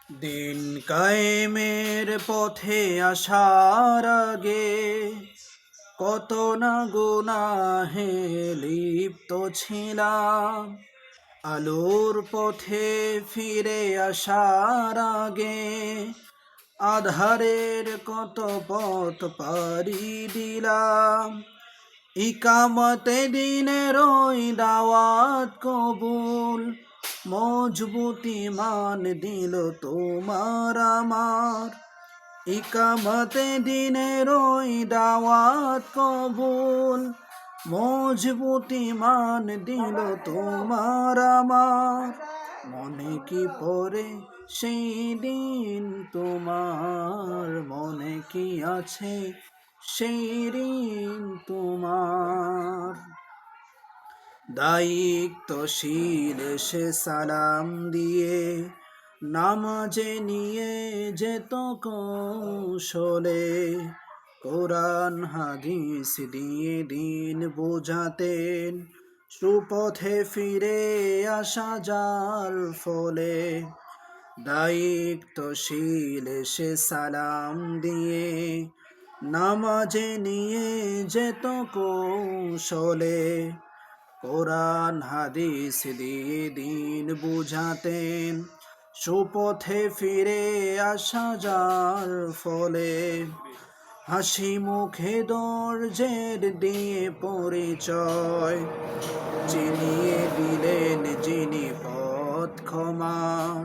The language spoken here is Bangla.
দিন কায়েমের পথে আসার আগে কত না গুনাহে লিপ্ত ছিলাম। আলোর পথে ফিরে আসার আগে আধারের কত পথ পাড়ি দিলাম। ইকামতে দিনের ওই দাওয়াত কবুল, মজবুতি মান দিল তোমার আমার। ইকামতে দিনের ওই দাওয়াত কবুল, মজবুতি মান দিল তোমার আমার। মনে কি পড়ে সেই দিন তোমার, মনে কি আছে সেই ঋণ তোমার। দায়িত্বশীল সে সালাম দিয়ে নামাজে নিয়ে যেত কৌশলে, কোরআন হাদিস দিয়ে দিন বোঝাতেন, সুপথে ফিরে আসা যার ফলে। দায়িত্বশীল সে সালাম দিয়ে নামাজে নিয়ে যেত কৌশলে, কোরআন হাদিস দিয়ে দিন বুঝাতেন, সুপথে ফিরে আসা যার ফলে। হাসি মুখে দরজের দিয়ে পরিচয় চিনিয়ে দিলেন যিনি পথ ক্ষমার।